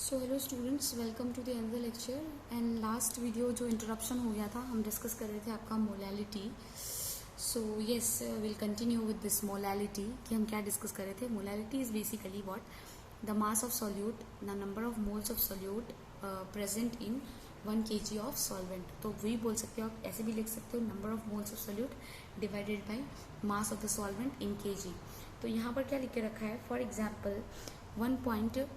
So hello students, welcome to the another lecture. And last video जो introduction हो गया था, हम डिस्कस कर रहे थे आपका molality. So yes, will continue with this molality कि हम क्या डिस्कस कर रहे थे। Molality is basically what the mass of solute, the number of moles of solute present in 1 kg of solvent. तो वही बोल सकते हो, आप ऐसे भी लिख सकते हो, number of moles of solute divided by mass of the solvent in kg। तो यहाँ पर क्या लिख के रखा है, for example 1.00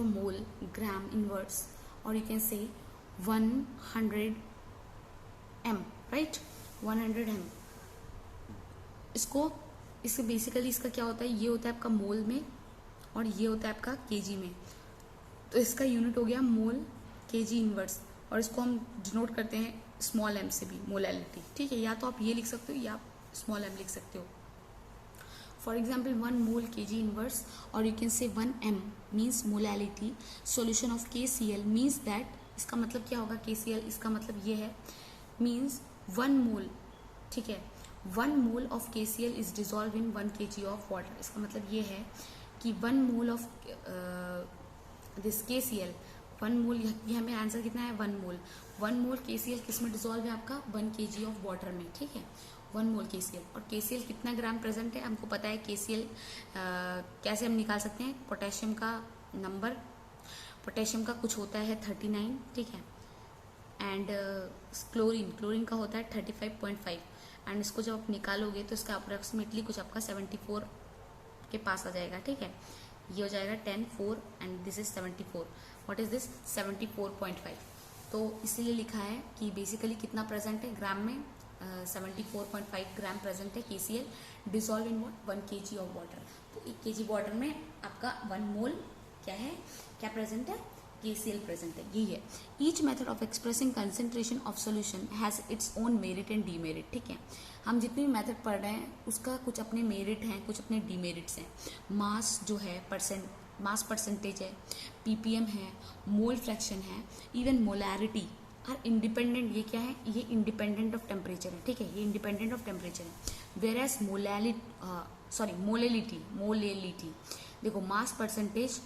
mole gram inverse, और you can say 100 m, right, 100 m। इसको बेसिकली इसका क्या होता है, ये होता है आपका मोल में और ये होता है आपका केजी में। तो इसका यूनिट हो गया मोल केजी इनवर्स, और इसको हम डिनोट करते हैं स्मॉल m से भी, मोलैलिटी। ठीक है, या तो आप ये लिख सकते हो या आप स्मॉल m लिख सकते हो। For example, 1 mole kg inverse, or you can say 1 m means molality. Solution of KCl means that, इसका मतलब क्या होगा KCl, इसका मतलब ये है, means 1 mole, ठीक है, 1 mole of KCl is dissolved in 1 kg of water। इसका मतलब ये है कि 1 mole of this KCl, 1 मोल, ये हमें आंसर कितना है 1 मोल। 1 मोल KCl किस में डिसॉल्व है आपका 1 kg ऑफ वाटर में, ठीक है, 1 मोल KCl। और KCl कितना ग्राम प्रेजेंट है, हमको पता है KCl कैसे हम निकाल सकते हैं, पोटेशियम का नंबर, पोटेशियम का कुछ होता है 39, ठीक है, एंड क्लोरीन का होता है 35.5, एंड इसको जब आप निकालोगे तो इसका अप्रोक्सीमेटली कुछ आपका 74 के पास आ जाएगा, ठीक है। ये हो जाएगा 10 4 and this is 74। What is this 74.5। तो इसीलिए लिखा है कि बेसिकली कितना प्रेजेंट है ग्राम में, 74.5 ग्राम प्रेजेंट है KCl dissolve in 1 kg of water. तो 1 kg वाटर में आपका 1 मोल क्या है, क्या प्रेजेंट है, KCl प्रेजेंट है, यही है। Each method of expressing concentration of solution has its own merit and demerit, ठीक है। हम जितनी भी मेथड पढ़ रहे हैं उसका कुछ अपने मेरिट हैं, कुछ अपने डीमेरिट्स हैं। मास जो है मास परसेंटेज है, ppm है, मोल फ्रैक्शन है, इवन मोलैरिटी आर इंडिपेंडेंट। ये क्या है, ये इंडिपेंडेंट ऑफ टेम्परेचर है, ठीक है, ये इंडिपेंडेंट ऑफ टेम्परेचर है। वेर एज मोलैलिटी देखो, mass percentage,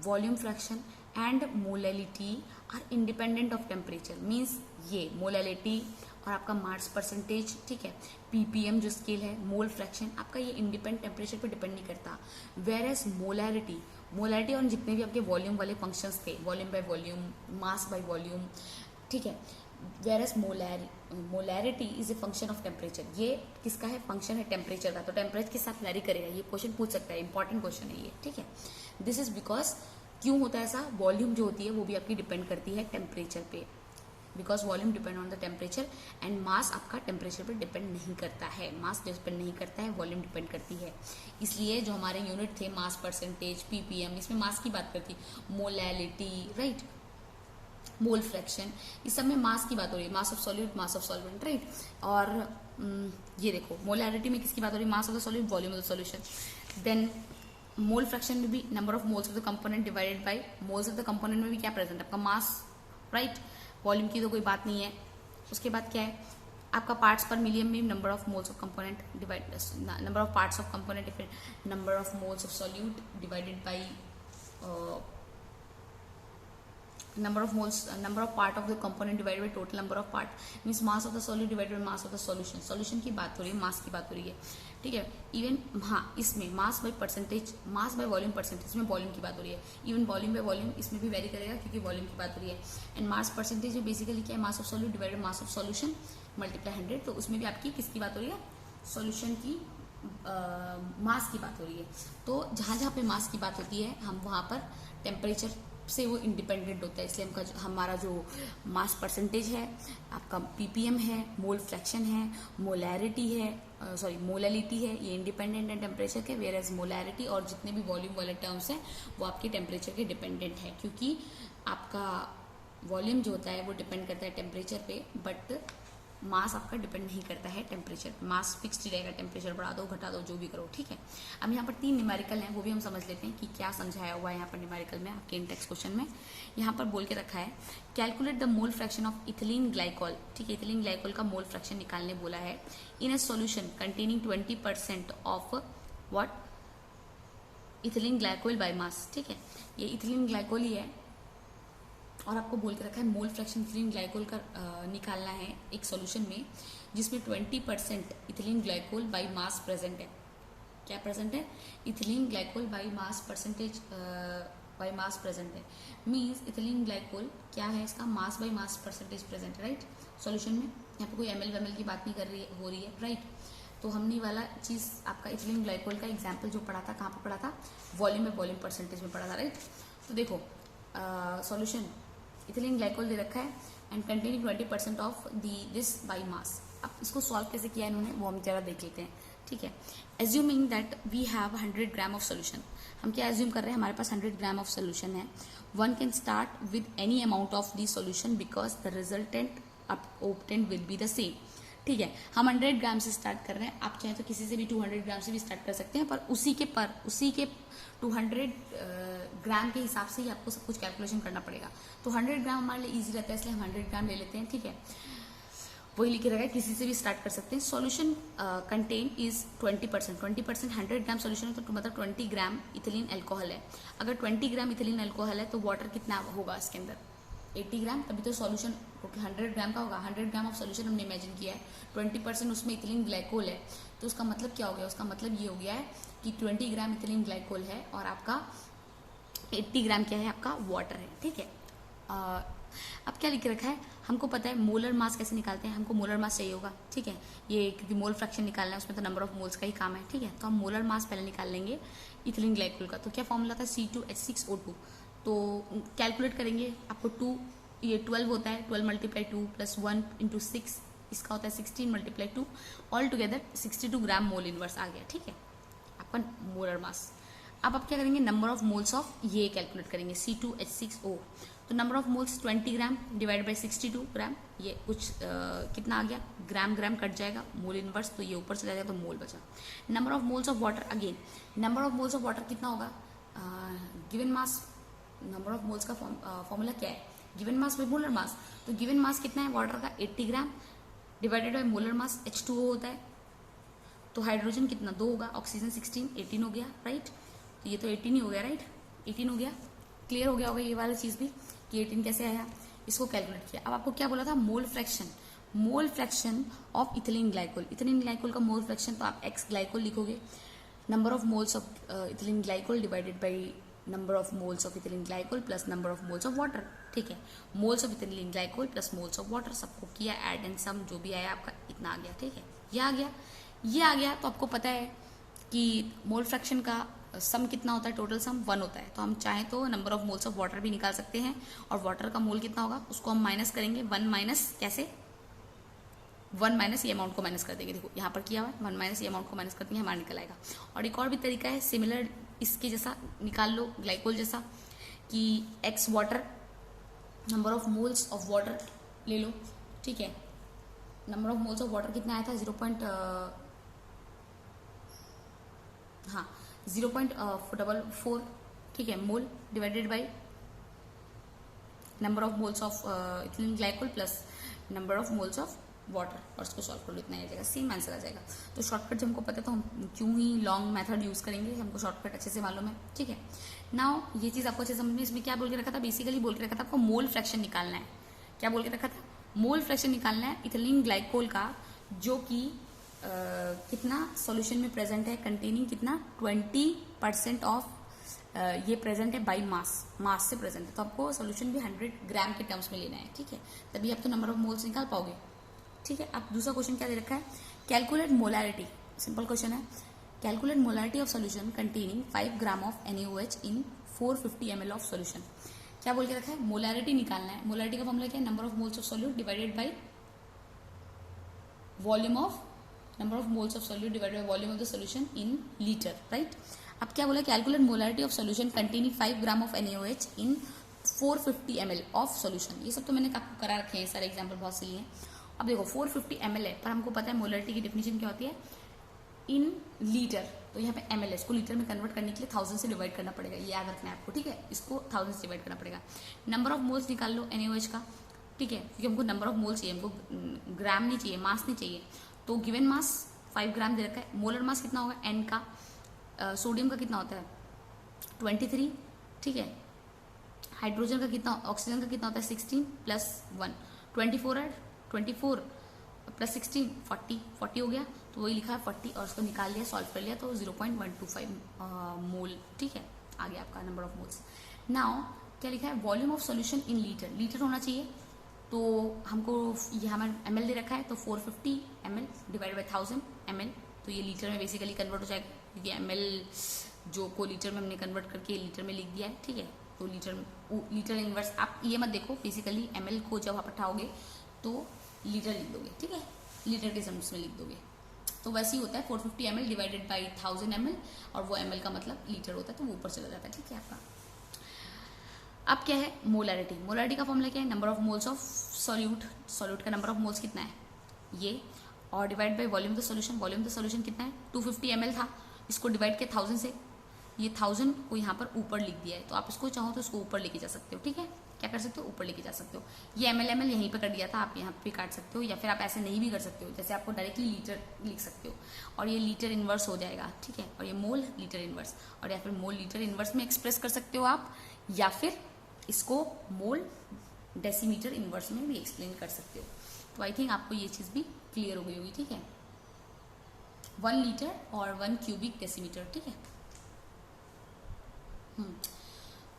volume fraction and molality are independent of temperature. Means ये मोलैलिटी और आपका मास परसेंटेज, ठीक है, ppm जो स्केल है, मोल फ्रैक्शन, आपका ये इंडिपेंडेंट टेम्परेचर पे डिपेंड नहीं करता। वेर एज मोलैरिटी और जितने भी आपके वॉल्यूम वाले फंक्शंस थे, volume by volume, mass by volume, ठीक है, whereas molarity is a function of temperature. ये किसका है, फंक्शन है टेम्परेचर का। तो टेम्परेचर के साथ वैरी करेगा, ये क्वेश्चन पूछ सकता है, इंपॉर्टेंट क्वेश्चन है ये, ठीक है। दिस इज बिकॉज, क्यों होता है ऐसा, वॉल्यूम जो होती है वो भी आपकी डिपेंड करती है टेम्परेचर पे, because volume depend on the temperature, and mass आपका टेम्परेचर पर डिपेंड नहीं करता है, मास डिपेंड नहीं करता है, वॉल्यूम डिपेंड करती है। इसलिए जो हमारे यूनिट थे, मास परसेंटेज, ppm, इसमें मास की बात करती, मोलैलिटी, राइट, मोल फ्रैक्शन, इस सब में मास की बात हो रही है, mass of solute, mass of solvent, right. और ये देखो, मोलैरिटी में किसकी बात हो रही है, mass of the solute, volume of the solution. Then mole fraction में भी number of moles of the component divided by moles of the component में भी क्या प्रेजेंट है, आपका मास, राइट। वॉल्यूम की तो कोई बात नहीं है। उसके बाद क्या है आपका पार्ट्स पर मिलियन में number of moles of component divide, number of parts of component, फिर number of moles of solute divided by number of part of the component divided by total number of part, means mass of the solute divided by mass of the solution की बात हो रही है, मास की बात हो रही है, ठीक है। इवन हाँ, इसमें mass by percentage, mass by volume percentage में वॉल्यूम की बात हो रही है। इवन वॉल्यूम बाय वॉल्यूम इसमें भी वेरी करेगा क्योंकि वॉल्यूम की बात हो रही है। एंड मास परसेंटेज में बेसिकली क्या है, mass of solute divided mass of solution multiply 100। तो उसमें भी आपकी किसकी बात हो रही है, सॉल्यूशन की मास की बात हो रही है। तो जहाँ जहाँ पे मास की बात होती है, हम वहाँ पर टेम्परेचर से वो इंडिपेंडेंट होता है। इसलिए हमारा जो मास परसेंटेज है, आपका ppm है, मोल फ्रैक्शन है, मोलैरिटी है, मोलैलिटी है, ये इंडिपेंडेंट है टेम्परेचर के। वेयर एज मोलैरिटी और जितने भी वॉल्यूम वाले टर्म्स हैं वो आपके टेम्परेचर के डिपेंडेंट है, क्योंकि आपका वॉल्यूम जो होता है वो डिपेंड करता है टेम्परेचर पे, बट मास आपका डिपेंड नहीं करता है टेम्परेचर। मास फिक्स्ड ही रहेगा, टेम्परेचर बढ़ा दो घटा दो जो भी करो, ठीक है। अब यहाँ पर 3 न्यूमेरिकल हैं, वो भी हम समझ लेते हैं कि क्या समझाया हुआ है यहाँ पर न्यूमेरिकल में, आपके इंटेक्स क्वेश्चन में। यहाँ पर बोल के रखा है, calculate the mole fraction of ethylene glycol, ठीक है, इथिलीन ग्लाइकोल का मोल फ्रैक्शन निकालने बोला है, in a solution containing 20% of what ethylene glycol by mass, ठीक है, ये इथिलीन ग्लाइकोल ही है और आपको बोल के रखा है मोल फ्रैक्शन इथिलीन ग्लाइकोल का निकालना है एक सॉल्यूशन में जिसमें 20% ethylene glycol by mass present है। क्या प्रेजेंट है? Ethylene glycol by mass percentage by mass present है। मीन्स इथिलीन ग्लाइकोल क्या है, इसका mass by mass percentage present है, राइट, सॉल्यूशन में। यहाँ पे कोई ml की बात नहीं हो रही है, राइट। तो हमने वाला चीज आपका इथिलीन ग्लाइकोल का एग्जाम्पल जो पढ़ा था, कहाँ पे पढ़ा था? वॉल्यूम में वॉल्यूम परसेंटेज में पढ़ा था, राइट। तो देखो सॉल्यूशन इथिलीन ग्लाइकोल दे रखा है and containing 20% of this by mass. अब इसको सॉल्व कैसे किया इन्होंने वो हम जरा देख लेते हैं, ठीक है। Assuming that we have 100 gram of solution, हम क्या एज्यूम कर रहे हैं, हमारे पास 100 ग्राम ऑफ सोल्यूशन है। One can start with any amount of the solution because the resultant obtained will be the same, ठीक है। हम 100 ग्राम से स्टार्ट कर रहे हैं, आप चाहें तो किसी से भी 200 ग्राम से भी स्टार्ट कर सकते हैं, पर उसी के 200 ग्राम के हिसाब से ही आपको सब कुछ कैलकुलेशन करना पड़ेगा। तो 100 ग्राम हमारे लिए इजी रहता है, इसलिए हम 100 ग्राम ले लेते हैं, ठीक है। वही लिखे रहेगा, किसी से भी स्टार्ट कर सकते हैं। Solution contain is 20%, 100 gram solution है तो मतलब 20 ग्राम इथिलीन अल्कोहल है। अगर 20 ग्राम इथिलीन अल्कोहल है तो वाटर कितना होगा इसके अंदर? 80 ग्राम, तभी तो सॉल्यूशन 100 ग्राम का होगा। 100 ग्राम ऑफ सॉल्यूशन हमने इमेजिन किया है, 20% उसमें इथिलीन ग्लाइकोल है, तो उसका मतलब क्या हो गया? उसका मतलब ये हो गया है कि 20 ग्राम इथिलीन ग्लाइकोल है और आपका 80 ग्राम क्या है? आपका वाटर है, ठीक है। अब क्या लिख रखा है, हमको पता है मोलर मास कैसे निकालते हैं, हमको मोलर मास चाहिए होगा, ठीक है। ये क्योंकि मोल फ्रैक्शन निकालना है, उसमें तो नंबर ऑफ मोल्स का ही काम है, ठीक है। तो हम मोलर मास पहले निकाल लेंगे इथिलीन ग्लाइकोल का। तो क्या फॉर्मूला था? C2H6O2। तो कैलकुलेट करेंगे, आपको ये 12 होता है, 12 × 2 + 1 × 6, इसका होता है 16 × 2, ऑल टुगेदर 62 ग्राम मोल इनवर्स आ गया, ठीक है, आपका मोलर मास। अब आप क्या करेंगे? नंबर ऑफ मोल्स ऑफ ये कैलकुलेट करेंगे, C2H6O। तो number of moles 20 gram divide by 62 ग्राम, ये कुछ कितना आ गया? ग्राम कट जाएगा, मोल इनवर्स, तो ये ऊपर चला जाएगा तो मोल बचा। Number of moles of water, again number of moles of water कितना होगा? Given mass, number of moles का फॉर्मूला क्या है? Given mass by molar mass. तो गिवन मास कितना है वाटर का? 80 gram divided by molar mass H2O होता है, तो हाइड्रोजन कितना? 2 होगा, ऑक्सीजन 16, 18 हो गया, राइट। तो ये तो 18 ही हो गया, राइट, 18 हो गया। क्लियर हो गया होगा ये वाला चीज भी कि 18 कैसे आया, इसको कैलकुलेट किया। अब आपको क्या बोला था? Mole fraction of ethylene glycol. Ethylene glycol का मोल फ्रैक्शन, तो आप एक्स ग्लाइकोल लिखोगे, number of moles of ethylene glycol divided by number of moles of ethylene glycol plus number of moles of water, ठीक है। Moles of ethylene glycol plus moles of water, सबको किया add and some, जो भी आया आपका इतना आ गया, ठीक है। ये आ गया। तो आपको पता है कि मोल फ्रैक्शन का सम कितना होता है? टोटल सम 1 होता है। तो हम चाहें तो number of moles of water भी निकाल सकते हैं, और वाटर का मोल कितना होगा उसको हम माइनस करेंगे, 1 माइनस कैसे? 1 माइनस ये अमाउंट को माइनस कर देंगे, देखो यहाँ पर किया हुआ है, 1 माइनस ये अमाउंट को माइनस कर देंगे, हमारा निकल आएगा। और एक और भी तरीका है सिमिलर इसके जैसा, निकाल लो ग्लाइकोल जैसा, कि x water, number of moles of water ले लो, ठीक है। Number of moles of water कितना आया था? 0.44, ठीक है, मोल divided by number of moles of ethylene glycol plus number of moles of water, और इसको सॉल्व कर लो, इतना आ जाएगा, सेम आंसर आ जाएगा। तो शॉर्टकट जब हमको पता है तो हम क्यों ही लॉन्ग मेथड यूज करेंगे, हमको शॉर्टकट अच्छे से मालूम है, ठीक है। नाउ ये चीज आपको अच्छे समझ में, इसमें क्या बोल के रखा था? बेसिकली बोल के रखा था आपको मोल फ्रैक्शन निकालना है। क्या बोल के रखा था? मोल फ्रैक्शन निकालना है इथिलीन ग्लाइकोल का, जो कि कितना सॉल्यूशन में प्रेजेंट है, कंटेनिंग कितना? 20% ऑफ ये प्रेजेंट है बाई मास से प्रेजेंट है। तो आपको सॉल्यूशन भी 100 ग्राम के टर्म्स में लेना है, ठीक है, तभी आप तो नंबर ऑफ मोल्स निकाल पाओगे, ठीक है। अब दूसरा क्वेश्चन क्या दे रखा है? कैलकुलेट मोलैरिटी, सिंपल क्वेश्चन है। Calculate molarity of solution containing 5 gram of NaOH in 450 ml of solution. क्या बोल के रखा है? मोलैरिटी निकालना है। मोलैरिटी का फॉर्मूला क्या है? Number of moles of solute divided by volume of, number of moles of solute divided by volume of the solution in litre, right. अब क्या बोला? Calculate molarity of solution containing 5 gram of NaOH in 450 ml of solution. ये सब तो मैंने आपको करा रखे हैं, सारे एग्जाम्पल बहुत से लिए हैं। अब देखो 450 ml है, पर हमको पता है मोलैरिटी की डेफिनेशन क्या होती है? इन लीटर, तो यहाँ पे ml है, इसको लीटर में कन्वर्ट करने के लिए 1000 से डिवाइड करना पड़ेगा, ये याद रखना है आपको, ठीक है। इसको 1000 से डिवाइड करना पड़ेगा। नंबर ऑफ मोल्स निकाल लो NaOH का, ठीक है, क्योंकि हमको नंबर ऑफ मोल्स चाहिए, हमको ग्राम नहीं चाहिए, मास नहीं चाहिए। तो गिवन मास 5 ग्राम दे रखा है। मोलर मास कितना होगा? N का। सोडियम का कितना होता है? 23, ठीक है। हाइड्रोजन का कितना, ऑक्सीजन का कितना होता है 16 प्लस 1, 24 है, 24 प्लस 16 40 हो गया, तो वही लिखा है 40 और उसको निकाल लिया, सॉल्व कर लिया, तो 0.125 मोल, ठीक है। आ गया आपका नंबर ऑफ मोल्स। नाउ क्या लिखा है, volume of solution in litre, litre होना चाहिए, तो हमको ये हमारा ml दे रखा है, तो 450 ml डिवाइड बाई 1000 ml, तो ये लीटर में बेसिकली कन्वर्ट हो जाएगा, क्योंकि ml जो को लीटर में हमने कन्वर्ट करके लीटर में लिख दिया है, ठीक है। तो लीटर इनवर्स, आप ये मत देखो, बेसिकली ml को जब आप हटाओगे तो लीटर लिख दोगे, ठीक है, लीटर के टर्म्स में लिख दोगे। तो वैसे ही होता है 450 ml डिवाइडेड बाई 1000 ml, और वो ml का मतलब लीटर होता है, तो वो ऊपर चला जाता है, ठीक है आपका। अब क्या है मोलैरिटी, मोलैरिटी का फॉर्मूला क्या है, number of moles of solute, solute का नंबर ऑफ मोल्स कितना है ये, और divide by volume of the solution, volume of the solution कितना है 250 ml था, इसको डिवाइड किया 1000 से, ये 1000 को यहाँ पर ऊपर लिख दिया है, तो आप इसको चाहो तो इसको ऊपर लेके जा सकते हो, ठीक है, क्या कर सकते हो, ऊपर लेके जा सकते हो। ये ml यहीं पर कर दिया था, आप यहाँ पे काट सकते हो, या फिर आप ऐसे नहीं भी कर सकते हो, जैसे आपको डायरेक्टली लीटर लिख सकते हो, और ये लीटर इनवर्स हो जाएगा, ठीक है, और ये मोल लीटर इनवर्स, और या फिर मोल लीटर इनवर्स में एक्सप्रेस कर सकते हो आप, या फिर इसको मोल डेसीमीटर इनवर्स में भी एक्सप्लेन कर सकते हो। तो आई थिंक आपको ये चीज़ भी क्लियर हो गई होगी, ठीक है, 1 लीटर और 1 क्यूबिक डेसीमीटर, ठीक है।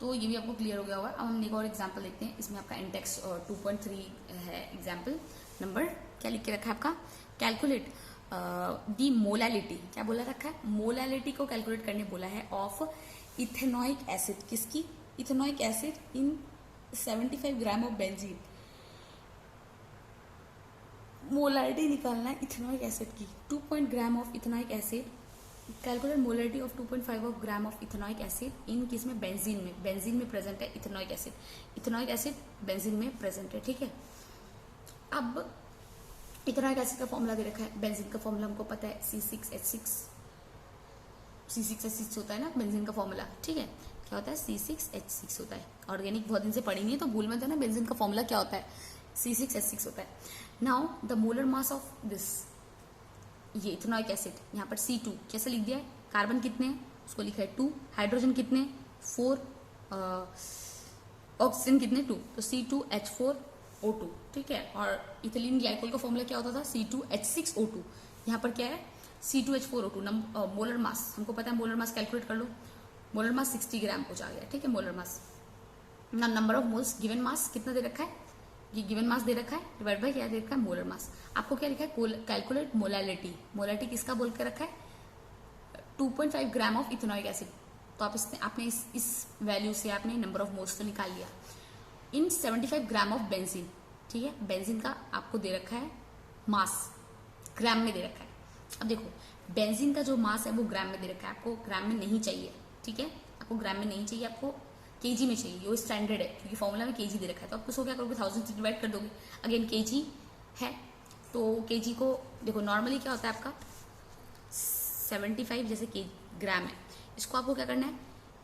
तो ये भी आपको क्लियर हो गया होगा। अब हम एक और एग्जांपल देखते हैं, इसमें आपका इंडेक्स 2.3 है एग्जांपल नंबर, क्या लिख के रखा है आपका, कैलकुलेट दी मोलैलिटी, क्या बोला रखा है, मोलैलिटी को कैलकुलेट करने बोला है ऑफ इथेनॉइक एसिड, किसकी, ethanoic acid in 75 gram of benzene, molarity निकालना है इथेनॉइक एसिड की, 2 gram of ethanoic acid, calculate molarity of 2.5 of gram of ethanoic acid in किस में, बेंजीन में प्रेजेंट है ethanoic acid, ethanoic acid benzene में present है, ठीक है। अब इथेनॉइक एसिड का फॉर्मूला दे रखा है, बेंजीन का फॉर्मूला हमको पता है C6H6, C6H6 होता है ना बेंजीन का फॉर्मूला, ठीक है, क्या होता है C6H6 होता है, ऑर्गेनिक बहुत दिन से पढ़ी नहीं है तो भूल मत जाना, बेंजीन का फॉर्मूला क्या होता है, C6H6 होता है। Now the molar mass of this, ये इथेनॉइक एसिड, यहाँ पर C2 कैसे लिख दिया है, कार्बन कितने हैं उसको लिखा है 2, हाइड्रोजन कितने 4, ऑक्सीजन कितने 2, तो C2H4O2, ठीक है। और इथिलीन ग्लाइकोल का फॉर्मूला क्या होता था C2H6O2, यहाँ पर क्या है C2H4O2, मोलर मास हमको पता है, मोलर मास कैलकुलेट कर लो, मोलर मास 60 ग्राम कुछ आ गया, ठीक है, मोलर मास। ना number of moles, given mass कितना दे रखा है, ये गिवन मास दे रखा है, डिवाइड बाय क्या दे रखा है, मोलर मास। आपको क्या लिखा है, कैलकुलेट मोलैलिटी, मोलैलिटी किसका बोल के रखा है 2.5 ग्राम ऑफ इथेनॉइक एसिड, तो आप आपने इस वैल्यू से आपने नंबर ऑफ मोल्स तो निकाल लिया, इन 75 ग्राम ऑफ बेंजीन, ठीक है, बेंजीन का आपको दे रखा है मास, ग्राम में दे रखा है। अब देखो बेंजीन का जो मास है वो ग्राम में दे रखा है, आपको ग्राम में नहीं चाहिए, ठीक है, आपको ग्राम में नहीं चाहिए, आपको केजी में चाहिए, वो स्टैंडर्ड है, क्योंकि फॉर्मूला में केजी दे रखा है, तो आप उसको क्या करोगे 1000 से डिवाइड कर दोगे, अगेन केजी है, तो केजी को देखो नॉर्मली क्या होता है आपका 75 जैसे के ग्राम है, इसको आपको क्या करना है,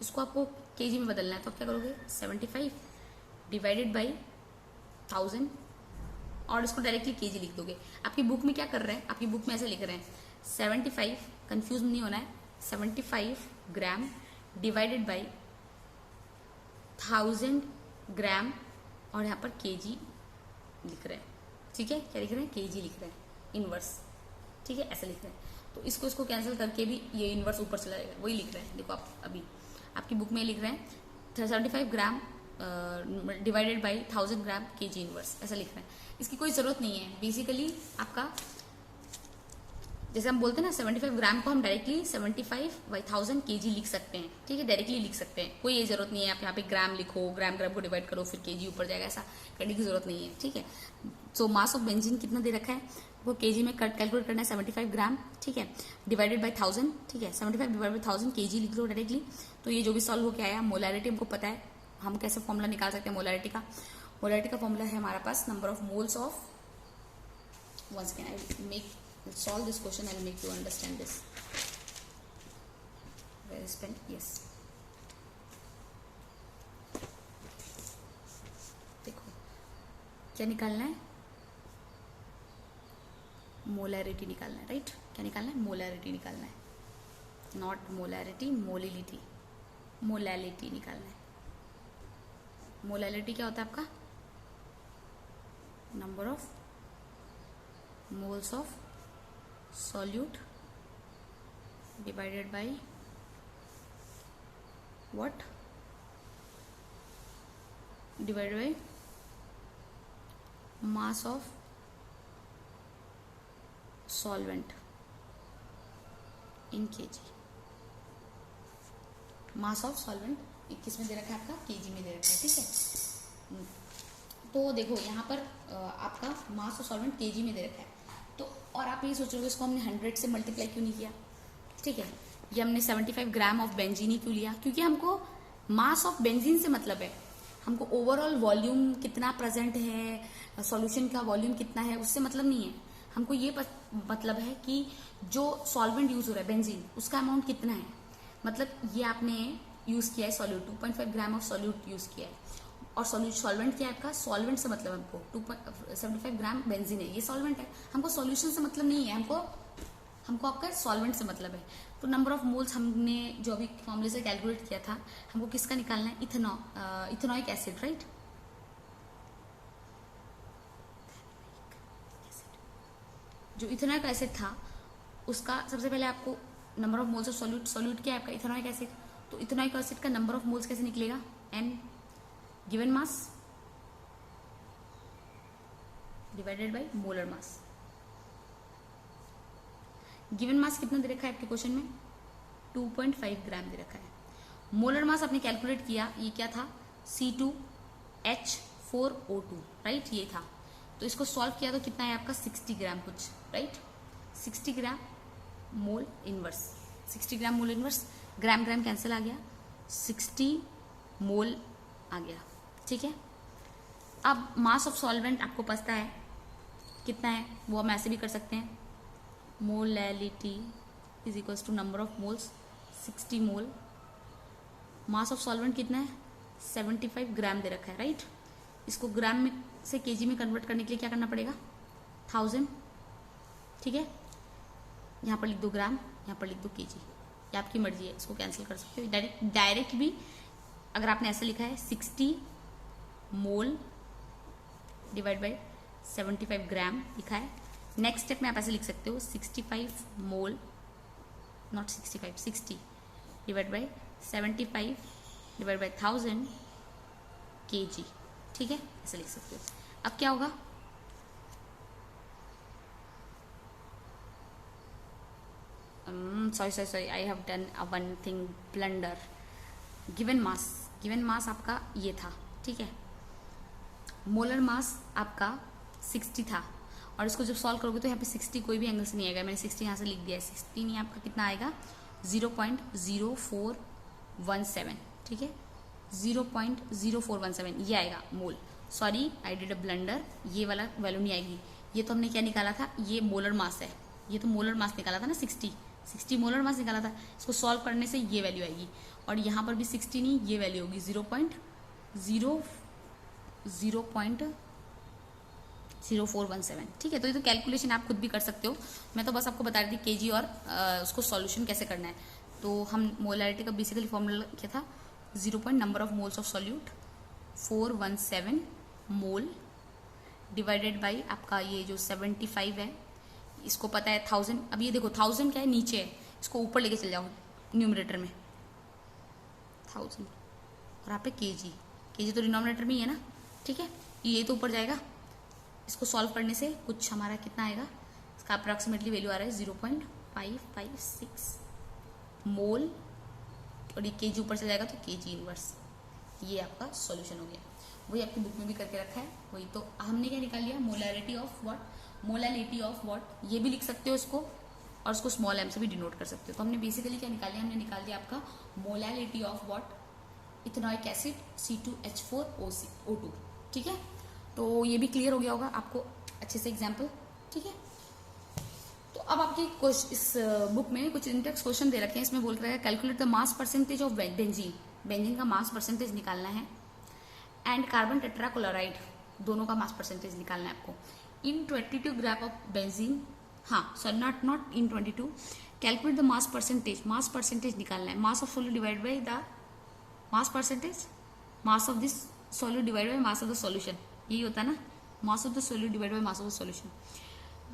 इसको आपको केजी में बदलना है, तो आप क्या करोगे 75 डिवाइडेड बाई 1000 और इसको डायरेक्टली केजी लिख दोगे। आपकी बुक में क्या कर रहे हैं, आपकी बुक में ऐसे लिख रहे हैं 75, कंफ्यूज नहीं होना है, 75 ग्राम डिवाइडेड बाई 1000 ग्राम, और यहाँ पर केजी लिख रहे हैं, ठीक है, क्या लिख रहे हैं केजी लिख रहे हैं इनवर्स, ठीक है, ऐसे लिख रहे हैं, तो इसको कैंसिल करके भी ये इनवर्स ऊपर चला जाएगा, वही लिख रहे हैं, देखो आप अभी आपकी बुक में लिख रहे हैं 75 gram divided by 1000 gram KG inverse, ऐसा लिख रहे हैं, इसकी कोई जरूरत नहीं है, बेसिकली आपका जैसे हम बोलते हैं ना 75 ग्राम को हम डायरेक्टली 75/1000 केजी लिख सकते हैं, ठीक है, डायरेक्टली लिख सकते हैं, कोई ये जरूरत नहीं है आप यहाँ पे ग्राम लिखो, ग्राम को डिवाइड करो फिर केजी ऊपर जाएगा, ऐसा करने की जरूरत नहीं है, ठीक है। सो मास ऑफ बेंजीन कितना दे रखा है, वो केजी में कैलकुलेट करना है 75 ग्राम, ठीक है, डिवाइडेड बाई 1000, ठीक है, 75 डिवाइड बाई 1000 केजी लिख लो डायरेक्टली, तो ये जो भी सॉल्व होकर आया, मोलैरिटी हमको पता है, हम कैसे फॉर्मूला निकाल सकते हैं मोलैरिटी का, मोलैरिटी का फॉर्मूला है हमारे पास number of moles of, once again I will solve this question, I will make you understand this. Where is pen? Yes. देखो क्या निकालना है, मोलैरिटी निकालना है, राइट, क्या निकालना है, मोलैरिटी निकालना है, नॉट मोलैरिटी, मोलिलिटी, मोलैलिटी निकालना है। मोलैलिटी क्या होता है आपका? Number of moles of solute divided by what? Divided by mass of solvent in KG. Mass of solvent किस में दे रखा है आपका? केजी में दे रखा है, ठीक है। तो देखो यहाँ पर आपका मास ऑफ सॉल्वेंट केजी में दे रखा है। तो और आप ये सोच रहे हो इसको हमने 100 से मल्टीप्लाई क्यों नहीं किया? ठीक है, ये हमने 75 ग्राम ऑफ बेंजीन ही क्यों लिया? क्योंकि हमको मास ऑफ बेंजीन से मतलब है, हमको ओवरऑल वॉल्यूम कितना प्रेजेंट है, सॉल्यूशन का वॉल्यूम कितना है, उससे मतलब नहीं है। हमको ये मतलब है कि जो सॉल्वेंट यूज हो रहा है बेंजीन, उसका अमाउंट कितना है। मतलब ये आपने यूज किया है solute, 2.5 gram of solute use किया है। और सॉल्वेंट क्या है आपका? सॉल्वेंट से मतलब हमको 2.75 ग्राम बेंजीन है, ये सॉल्वेंट है। हमको सॉल्यूशन से मतलब नहीं है, हमको आपका सॉल्वेंट से मतलब है। तो नंबर ऑफ मोल्स हमने जो अभी फॉर्मूले से कैलकुलेट किया था, हमको किसका निकालना है? Ethanoic acid, right. जो इथेनॉइक एसिड था उसका सबसे पहले आपको number of moles of solute क्या है आपका? Ethanoic acid. तो इथेनॉइक एसिड का नंबर ऑफ मोल्स कैसे निकलेगा? n given mass divided by molar mass. Given mass कितना दे रखा है आपके क्वेश्चन में? 2.5 ग्राम दे रखा है। मोलर मास आपने कैलकुलेट किया, ये क्या था? C2H4O2, राइट, ये था। तो इसको सॉल्व किया तो कितना है आपका? 60 ग्राम कुछ, राइट। 60 ग्राम मोल इनवर्स, 60 ग्राम मोल इनवर्स, ग्राम ग्राम कैंसिल आ गया, 60 मोल आ गया, ठीक है। अब मास ऑफ सॉल्वेंट आपको पता है कितना है, वो हम ऐसे भी कर सकते हैं, molality is equals to number of moles 60 mole. Mass of solvent कितना है? 75 ग्राम दे रखा है, राइट। इसको ग्राम में से केजी में कन्वर्ट करने के लिए क्या करना पड़ेगा? 1000, ठीक है। यहाँ पर लिख दो ग्राम, यहाँ पर लिख दो केजी, ये आपकी मर्जी है, इसको कैंसिल कर सकते हो। डायरेक्ट भी अगर आपने ऐसा लिखा है 60 मोल डिवाइड बाय 75 ग्राम लिखा है, नेक्स्ट स्टेप में आप ऐसे लिख सकते हो 65 mole, not 65, 60 divide by 75 divide by 1000 kg, ठीक है, ऐसे लिख सकते हो। अब क्या होगा? Sorry I have done one thing blunder. Given mass आपका ये था, ठीक है। मोलर मास आपका 60 था, और इसको जब सॉल्व करोगे तो यहाँ पे 60 कोई भी एंगल से नहीं आएगा, मैंने 60 यहाँ से लिख दिया है, 60 नहीं आपका कितना आएगा? 0.0417, ठीक है, 0.0417 ये आएगा mole. Sorry I did a blunder, ये वाला वैल्यू नहीं आएगी। ये तो हमने क्या निकाला था? ये मोलर मास है, ये तो मोलर मास निकाला था ना, 60 मोलर मास निकाला था। इसको सॉल्व करने से ये वैल्यू आएगी, और यहाँ पर भी 60 नहीं, ये वैल्यू होगी 0.0417, ठीक है। तो ये तो कैलकुलेशन आप खुद भी कर सकते हो, मैं तो बस आपको बता रही थी केजी और उसको सॉल्यूशन कैसे करना है। तो हम मोलैरिटी का बेसिकली फॉर्मूला क्या था? 0. Number of moles of solute 417 mole divided by आपका ये जो 75 है, इसको पता है 1000। अब ये देखो 1000 क्या है? नीचे है, इसको ऊपर लेके चल जाओ न्यूमरेटर में 1000, और यहाँ पे केजी तो डिनोमिनेटर में ही है ना, ठीक है, ये तो ऊपर जाएगा। इसको सॉल्व करने से कुछ हमारा कितना आएगा? इसका अप्रॉक्सीमेटली वैल्यू आ रहा है 0.556 मोल, और ये केजी ऊपर चल जाएगा तो केजी इनवर्स। ये आपका सॉल्यूशन हो गया, वही आपकी बुक में भी करके रखा है। वही तो हमने क्या निकाल लिया? Molarity of what? Molality of what, ये भी लिख सकते हो इसको, और उसको स्मॉल एम से भी डिनोट कर सकते हो। तो हमने बेसिकली क्या निकाल लिया? हमने निकाल दिया आपका molality of what? Ethanoic acid C2H4O2, ठीक है। तो ये भी क्लियर हो गया होगा आपको अच्छे से एग्जाम्पल, ठीक है। तो अब आपकी इस बुक में कुछ इंटेक्स क्वेश्चन दे रखे हैं, इसमें बोल रहा है calculate the mass percentage of benzene का मास परसेंटेज निकालना है, एंड कार्बन टेट्राक्लोराइड दोनों का मास परसेंटेज निकालना है आपको इन 22 ग्राम ऑफ बेंजीन। हाँ sorry, not in 22, calculate the mass percentage निकालना है, mass of solute divide by the mass percentage, mass of this solute divide by mass of the solution, यही होता है ना, mass of the solute divide by mass of the solution.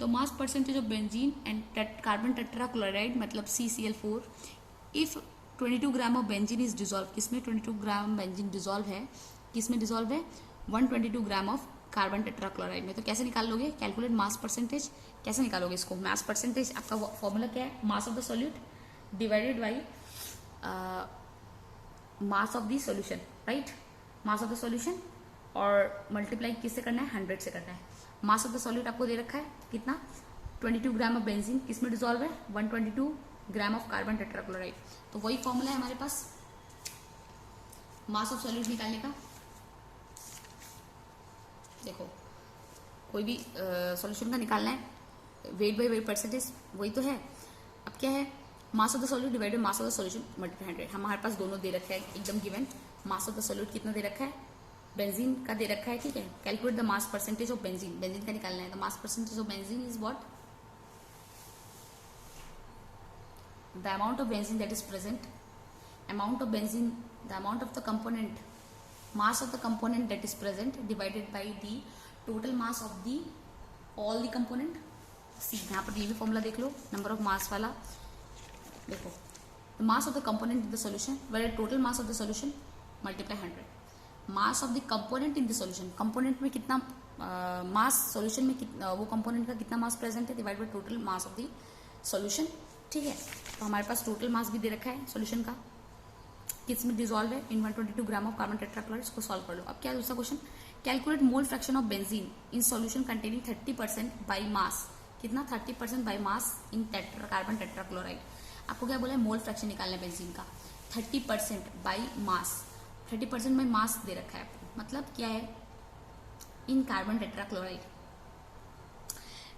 तो mass percentage of benzene and carbon tetrachloride मतलब CCl4 if 22 gram of benzene is dissolve, किसमें 22 gram benzene dissolve है, किसमें dissolve है 122 ग्राम ऑफ कार्बन टेट्राक्लोराइड में। तो कैसे निकाल लोगे, कैलकुलेट मास परसेंटेज, कैसे निकालोगे इसको, मास परसेंटेज आपका फॉर्मूला क्या है, mass of the solute divided by mass of the solution, right, mass of the solution और मल्टीप्लाई किससे करना है, 100 से करना है। मास ऑफ द सॉल्यूट आपको दे रखा है कितना, 22 ग्राम ऑफ बेंजीन, किसमें डिजॉल्व है 122 ग्राम ऑफ कार्बन टेट्राक्लोराइड। तो वही फॉर्मूला है हमारे पास मास ऑफ सॉल्यूट निकालने का। देखो कोई भी सॉल्यूशन का निकालना है, वेट बाई वेट परसेंटेज वही तो है। अब क्या है, mass of the solute divided mass of the solution multiply 100, हमारे पास दोनों दे रखा है एकदम given. Mass of the solute कितना दे रखा है, बेंजीन का दे रखा है, ठीक है। Calculate the mass percentage of benzene, benzene का निकालना है। The mass percentage of benzene is what, the amount of benzene that is present, amount of benzene, the amount of the component, mass of the component that is present divided by the total mass of the all the component। सी यहाँ पर ये भी formula देख लो, number of mass वाला देखो, the mass of the component in the solution where total mass of the solution multiply 100, mass of the component in the solution, component में कितना मास, solution में कितना, वो कंपोनेंट का कितना मास प्रेजेंट है divide by total mass of the solution, ठीक है। तो हमारे पास टोटल मास भी दे रखा है सॉल्यूशन का, किसमें डिजॉल्व है इन 122 ग्राम ऑफ कार्बन टेट्राक्लोराइड, इसको सॉल्व कर लो। अब क्या है दूसरा question, calculate mole fraction of benzene in solution containing 30% by mass, कितना 30% by mass in carbon tetrachloride. आपको क्या बोला है, मोल फ्रैक्शन निकालना है बेंजीन का 30% बाई मास, 30% बाई मास दे रखा है आपको, मतलब क्या है इन कार्बन टेट्राक्लोराइड,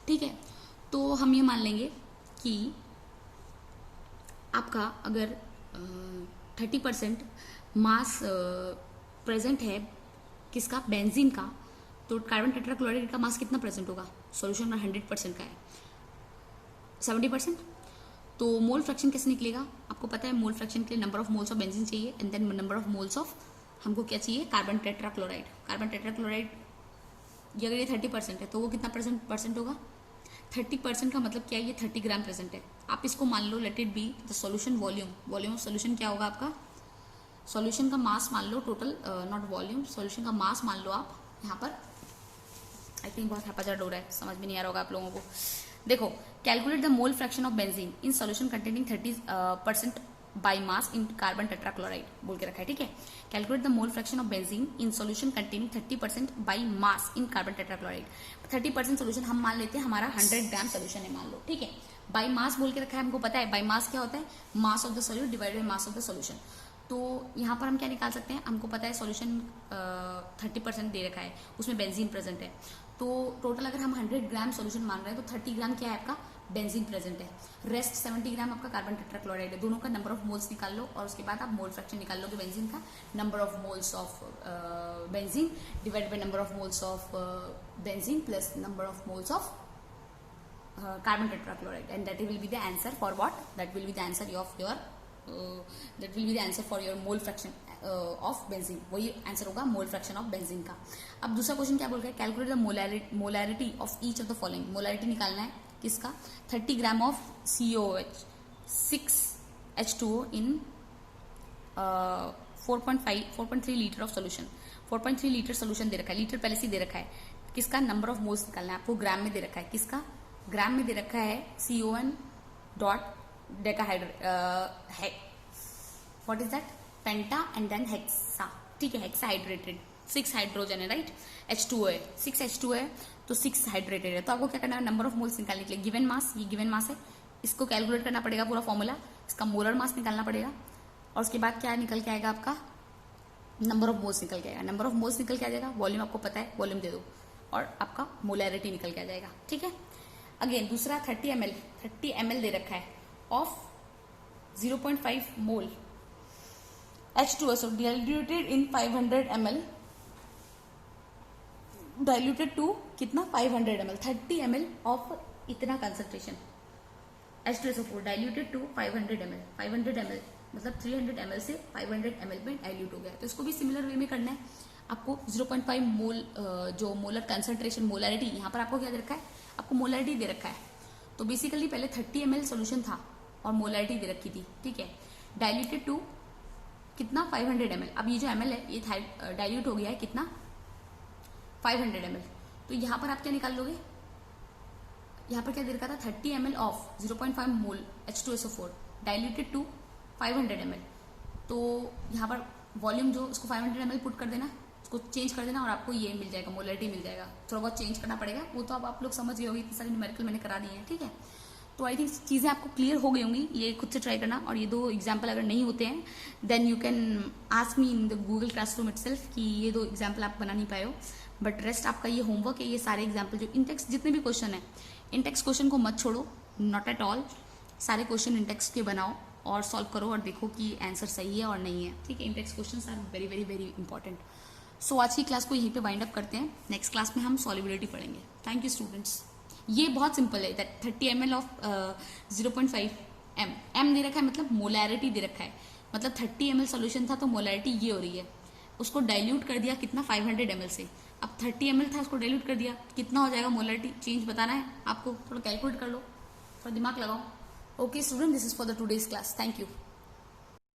ठीक है। तो हम ये मान लेंगे कि आपका अगर 30% मास प्रेजेंट है किसका, बेंजीन का, तो कार्बन टेट्राक्लोराइड का मास कितना प्रेजेंट होगा, सॉल्यूशन में 100% का है 70%। तो मोल फ्रैक्शन कैसे निकलेगा, आपको पता है मोल फ्रैक्शन के लिए number of moles of benzene चाहिए and then number of moles of हमको क्या चाहिए, कार्बन टेट्राक्लोराइड। कार्बन टेट्राक्लोराइड ये अगर ये 30% है तो वो कितना परसेंट होगा, 30% का मतलब क्या है, ये 30 ग्राम प्रेजेंट है। आप इसको मान लो let it be the solution volume, volume of solution क्या होगा आपका, सॉल्यूशन का मास मान लो टोटल, नॉट वॉल्यूम, सॉल्यूशन का मास मान लो आप यहाँ पर। आई थिंक बहुत हैपाजार्ड हो रहा है, समझ में नहीं आ रहा होगा आप लोगों को। देखो calculate the mole fraction of benzene in solution containing 30% by mass in carbon tetrachloride बोल के रखा है, ठीक है। Calculate the mole fraction of benzene in solution containing 30% by mass in carbon tetrachloride. 30% solution हम मान लेते हैं हमारा 100 ग्राम सॉल्यूशन है मान लो, ठीक है। बाई मास बोल के रखा है, हमको पता है बाई मास क्या होता है, mass of the solute divided bye mass of the solution. तो यहाँ पर हम क्या निकाल सकते हैं, हमको पता है सॉल्यूशन 30% दे रखा है, उसमें बेंजीन प्रेजेंट है, तो टोटल अगर हम 100 ग्राम सॉल्यूशन मान रहे हैं तो 30 ग्राम क्या है आपका, बेंजीन प्रेजेंट है, रेस्ट 70 ग्राम आपका कार्बन टेट्राक्लोराइड है। दोनों का नंबर ऑफ मोल्स निकाल लो और उसके बाद आप मोल फ्रैक्शन निकाल लोगे बेंजीन का, number of moles of benzene divide by number of moles of benzene plus number of moles of carbon tetrachloride, and that will be the answer for what, that will be the answer of your that will be the answer for your mole fraction of benzene, वही answer होगा mole fraction of benzene का। अब दूसरा question क्या बोल रहा है, calculate the molarity of each of the following, molarity निकालना है किसका, 30 gram of COOH 6H2O in 4.3 litre of solution, 4.3 litre solution दे रखा है, लीटर पहले से दे रखा है, किसका नंबर ऑफ मोल्स निकालना है आपको, ग्राम में दे रखा है, किसका ग्राम में दे रखा है CON dot decahydrate, what is that, penta and then hexa, ठीक है, हेक्सा हाइड्रेटेड, 6 हाइड्रोजन है, राइट, H2O है, 6 H2O है तो 6 हाइड्रेटेड है। तो आपको क्या करना है, नंबर ऑफ मोल्स निकालने के लिए गिवन मास, ये गिवन मास है, इसको कैलकुलेट करना पड़ेगा पूरा फॉर्मूला, इसका मोलर मास निकालना पड़ेगा और उसके बाद क्या निकल के आएगा आपका, नंबर ऑफ मोल्स निकल के आएगा, नंबर ऑफ मोल्स निकल के आ जाएगा, वॉल्यूम आपको पता है, वॉल्यूम दे दो और आपका मोलैरिटी निकल के आ जाएगा, ठीक है। अगेन दूसरा 30 ml दे रखा है of 0.5 mole H2O, so diluted in 500 ml, diluted to कितना 500 ml, 30 ml ऑफ इतना concentration H2SO4 diluted to 500 ml, 500 ml मतलब 300 ml से 500 ml में डाइल्यूट हो गया। तो इसको भी सिमिलर वे में करना है आपको। 0.5 मोल जो मोलर कंसंट्रेशन, मोलैरिटी, यहाँ पर आपको क्या दे रखा है, आपको मोलैरिटी दे रखा है। तो बेसिकली पहले 30 ml सोल्यूशन था और मोलैरिटी दे रखी थी, ठीक है। डाइल्यूटेड टू कितना, 500 ml। अब ये जो ml है ये डाइल्यूट हो गया है कितना, 500 ml। तो यहाँ पर आप क्या निकाल लोगे, यहाँ पर क्या दे रखा था, 30 ml of 0.5 mole H2SO4 diluted to 500 ml। तो यहाँ पर वॉल्यूम जो उसको 500 ml पुट कर देना, उसको चेंज कर देना और आपको ये मिल जाएगा, मोलैरिटी मिल जाएगा। थोड़ा बहुत चेंज करना पड़ेगा, वो तो अब आप लोग समझ गए होंगे, इतनी सारी न्यूमेरिकल मैंने करा दी है, ठीक है। तो आई थिंक चीज़ें आपको क्लियर हो गई होंगी, ये खुद से ट्राई करना। और ये 2 एग्जाम्पल अगर नहीं होते हैं then you can ask me in the Google classroom itself कि ये 2 एग्जाम्पल आप बना नहीं पाए हो। बट रेस्ट आपका ये होमवर्क है, ये सारे एग्जाम्पल जो इंटेक्स जितने भी क्वेश्चन है, इंटेक्स क्वेश्चन को मत छोड़ो, नॉट एट ऑल। सारे क्वेश्चन इंटेक्स के बनाओ और सॉल्व करो और देखो कि आंसर सही है और नहीं है, ठीक है। Intext questions are very very very important. So आज की क्लास को यहीं पे वाइंड अप करते हैं। नेक्स्ट क्लास में हम सॉल्युबिलिटी पढ़ेंगे। Thank you students. ये बहुत सिंपल है, दैट 30 ml ऑफ 0.5 m दे रखा है, मतलब मोलैरिटी दे रखा है, मतलब 30 ml सोल्यूशन था तो मोलैरिटी ये हो रही है। उसको डाइल्यूट कर दिया कितना, 500 ml से। अब 30 ml था, उसको डाइल्यूट कर दिया, कितना हो जाएगा मोलैरिटी चेंज बताना है आपको, थोड़ा कैलकुलेट कर लो, थोड़ा दिमाग लगाओ। Okay student, this is for the today's class. Thank you.